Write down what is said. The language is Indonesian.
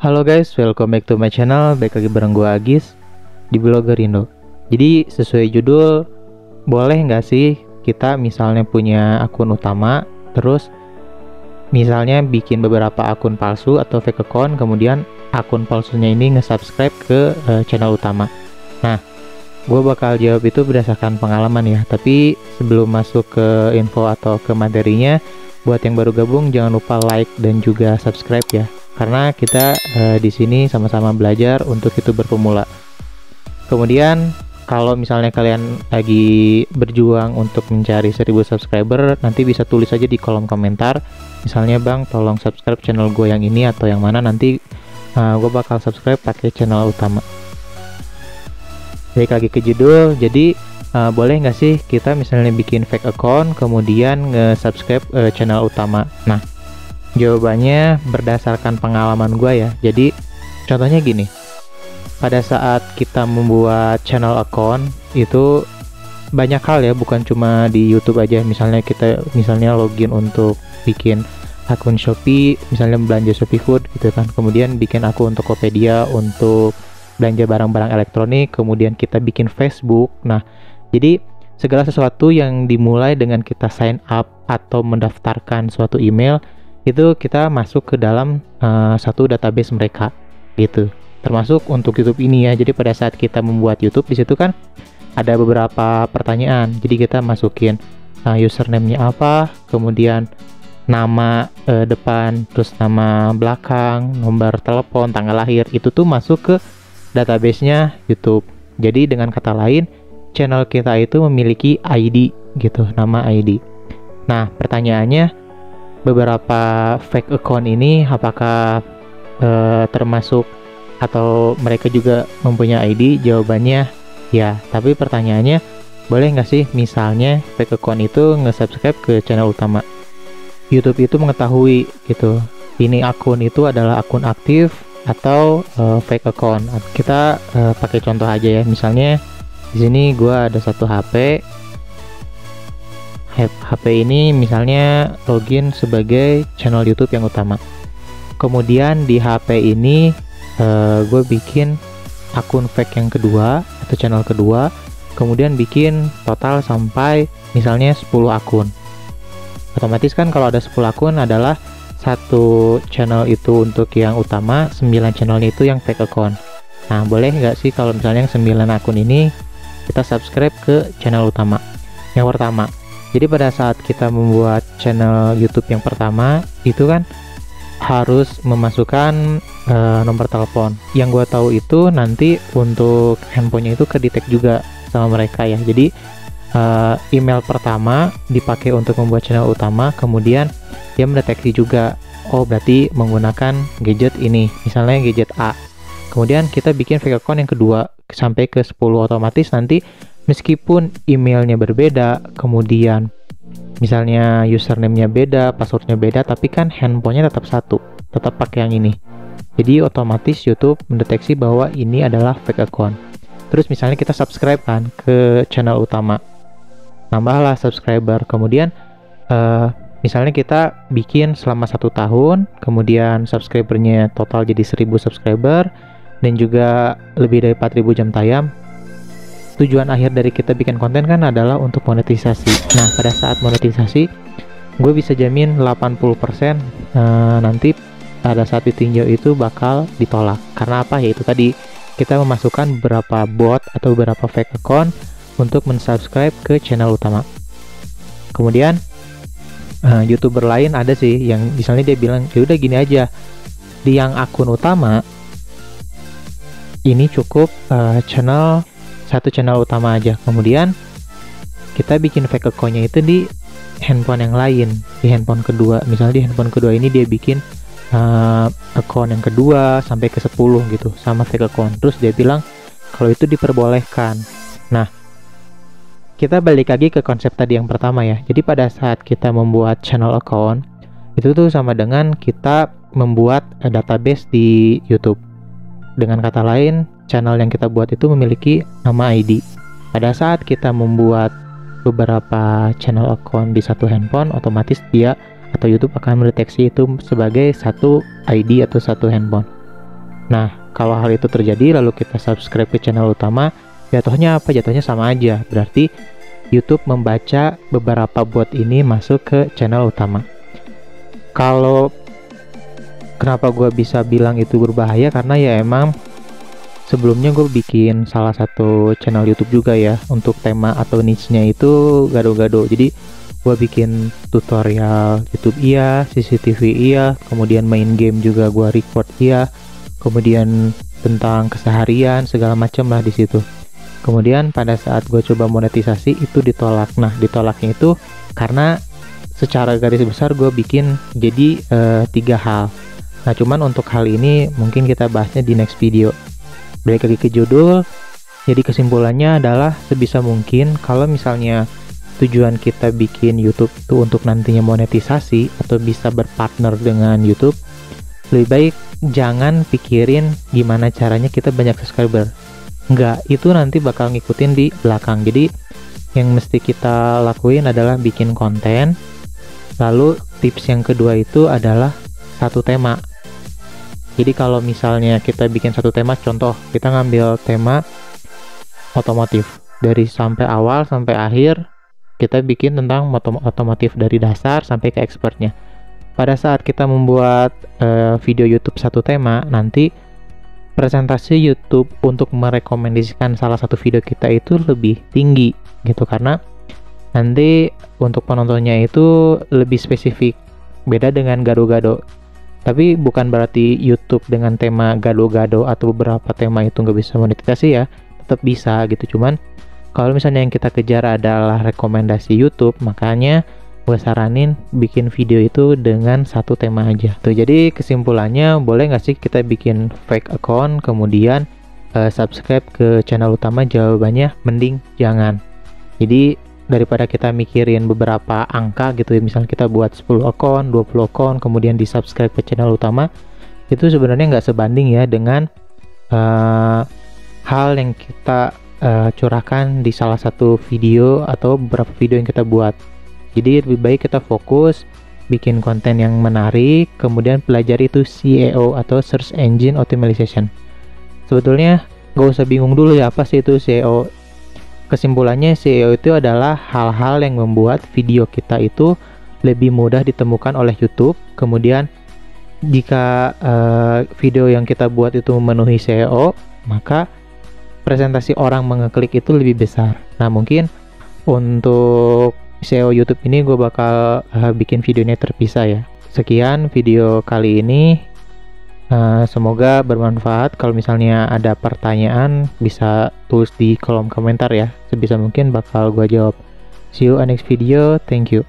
Halo guys, welcome back to my channel. Baik lagi bareng gue Agis di Blogger Indo. Jadi sesuai judul, boleh nggak sih kita misalnya punya akun utama, terus misalnya bikin beberapa akun palsu atau fake account, kemudian akun palsunya ini nge-subscribe ke channel utama. Nah, gue bakal jawab itu berdasarkan pengalaman ya. Tapi sebelum masuk ke info atau ke materinya, buat yang baru gabung jangan lupa like dan juga subscribe ya. Karena kita di sini sama-sama belajar untuk YouTuber pemula. Kemudian kalau misalnya kalian lagi berjuang untuk mencari 1000 subscriber, nanti bisa tulis aja di kolom komentar. Misalnya bang, tolong subscribe channel gue yang ini atau yang mana, nanti gue bakal subscribe pakai channel utama. Balik lagi ke judul, jadi boleh nggak sih kita misalnya bikin fake account kemudian nge-subscribe channel utama? Nah, jawabannya berdasarkan pengalaman gue ya. Jadi contohnya gini, pada saat kita membuat channel account itu banyak hal ya, bukan cuma di YouTube aja. Misalnya kita login untuk bikin akun Shopee, misalnya belanja Shopee Food gitu kan, kemudian bikin akun Tokopedia untuk belanja barang-barang elektronik, kemudian kita bikin Facebook. Nah, jadi segala sesuatu yang dimulai dengan kita sign up atau mendaftarkan suatu email, itu kita masuk ke dalam satu database mereka gitu. Termasuk untuk YouTube ini ya. Jadi pada saat kita membuat YouTube, di situ kan ada beberapa pertanyaan. Jadi kita masukin username-nya apa, kemudian nama depan, terus nama belakang, nomor telepon, tanggal lahir. Itu tuh masuk ke database-nya YouTube. Jadi dengan kata lain, channel kita itu memiliki ID gitu, nama ID. Nah, pertanyaannya, beberapa fake account ini apakah termasuk atau mereka juga mempunyai ID? Jawabannya ya, tapi pertanyaannya, boleh nggak sih misalnya fake account itu nge-subscribe ke channel utama? YouTube itu mengetahui gitu, ini akun itu adalah akun aktif atau fake account. Kita pakai contoh aja ya, misalnya di sini gua ada satu HP ini misalnya login sebagai channel YouTube yang utama. Kemudian di HP ini gue bikin akun fake yang kedua atau channel kedua, kemudian bikin total sampai misalnya 10 akun. Otomatis kan kalau ada 10 akun adalah satu channel itu untuk yang utama, 9 channelnya itu yang fake account. Nah, boleh nggak sih kalau misalnya yang 9 akun ini kita subscribe ke channel utama? Yang pertama, jadi pada saat kita membuat channel YouTube yang pertama, itu kan harus memasukkan nomor telepon. Yang gue tahu itu nanti untuk handphonenya itu kedetek juga sama mereka ya. Jadi email pertama dipakai untuk membuat channel utama, kemudian dia mendeteksi juga, oh berarti menggunakan gadget ini, misalnya gadget A. Kemudian kita bikin fake account yang kedua sampai ke 10, otomatis nanti meskipun emailnya berbeda, kemudian misalnya username-nya beda, passwordnya beda, tapi kan handphonenya tetap satu, tetap pakai yang ini. Jadi otomatis YouTube mendeteksi bahwa ini adalah fake account. Terus misalnya kita subscribe kan ke channel utama, nambahlah subscriber. Kemudian misalnya kita bikin selama 1 tahun, kemudian subscribernya total jadi 1000 subscriber dan juga lebih dari 4000 jam tayang. Tujuan akhir dari kita bikin konten kan adalah untuk monetisasi. Nah, pada saat monetisasi, gue bisa jamin 80% nanti pada saat ditinjau itu bakal ditolak. Karena apa? Yaitu tadi, kita memasukkan beberapa bot atau beberapa fake account untuk mensubscribe ke channel utama. Kemudian YouTuber lain ada sih yang misalnya dia bilang, ya udah gini aja, di yang akun utama ini cukup satu channel utama aja, kemudian kita bikin fake account-nya itu di handphone yang lain, di handphone kedua. Misalnya di handphone kedua ini dia bikin account yang kedua sampai ke 10 gitu sama fake account, terus dia bilang kalau itu diperbolehkan. Nah, kita balik lagi ke konsep tadi yang pertama ya. Jadi pada saat kita membuat channel account, itu tuh sama dengan kita membuat database di YouTube. Dengan kata lain, channel yang kita buat itu memiliki nama ID. Pada saat kita membuat beberapa channel account di satu handphone, otomatis dia atau YouTube akan mendeteksi itu sebagai satu ID atau satu handphone. Nah, kalau hal itu terjadi lalu kita subscribe ke channel utama, jatuhnya apa? Jatuhnya sama aja. Berarti YouTube membaca beberapa bot ini masuk ke channel utama. Kalau kenapa gue bisa bilang itu berbahaya, karena ya emang sebelumnya gue bikin salah satu channel YouTube juga ya, untuk tema atau niche-nya itu gado-gado. Jadi gue bikin tutorial YouTube iya, CCTV iya, kemudian main game juga gue record iya, kemudian tentang keseharian segala macam lah di situ. Kemudian pada saat gue coba monetisasi itu ditolak. Nah, ditolaknya itu karena secara garis besar gue bikin jadi 3 hal. Nah, cuman untuk hal ini mungkin kita bahasnya di next video. Balik lagi ke judul. Jadi kesimpulannya adalah sebisa mungkin kalau misalnya tujuan kita bikin YouTube itu untuk nantinya monetisasi atau bisa berpartner dengan YouTube, lebih baik jangan pikirin gimana caranya kita banyak subscriber. Enggak, itu nanti bakal ngikutin di belakang. Jadi yang mesti kita lakuin adalah bikin konten. Lalu tips yang kedua itu adalah satu tema. Jadi kalau misalnya kita bikin satu tema, contoh kita ngambil tema otomotif, dari sampai awal sampai akhir kita bikin tentang otomotif dari dasar sampai ke expertnya. Pada saat kita membuat video YouTube satu tema, nanti presentasi YouTube untuk merekomendasikan salah satu video kita itu lebih tinggi gitu, karena nanti untuk penontonnya itu lebih spesifik, beda dengan gado-gado. Tapi bukan berarti YouTube dengan tema gado-gado atau beberapa tema itu nggak bisa monetisasi ya, tetap bisa gitu. Cuman kalau misalnya yang kita kejar adalah rekomendasi YouTube, makanya gue saranin bikin video itu dengan satu tema aja. Tuh, jadi kesimpulannya, boleh nggak sih kita bikin fake account kemudian subscribe ke channel utama? Jawabannya mending jangan. Jadi daripada kita mikirin beberapa angka gitu ya, misalnya kita buat 10 account, 20 account kemudian di subscribe ke channel utama, itu sebenarnya nggak sebanding ya dengan hal yang kita curahkan di salah satu video atau beberapa video yang kita buat. Jadi lebih baik kita fokus bikin konten yang menarik, kemudian pelajari itu SEO atau Search Engine Optimization. Sebetulnya nggak usah bingung dulu ya, apa sih itu SEO. Kesimpulannya, SEO itu adalah hal-hal yang membuat video kita itu lebih mudah ditemukan oleh YouTube. Kemudian jika video yang kita buat itu memenuhi SEO, maka presentasi orang mengeklik itu lebih besar. Nah, mungkin untuk SEO YouTube ini gue bakal bikin videonya terpisah ya. Sekian video kali ini, semoga bermanfaat. Kalau misalnya ada pertanyaan bisa tulis di kolom komentar ya, sebisa mungkin bakal gue jawab. See you on next video, thank you.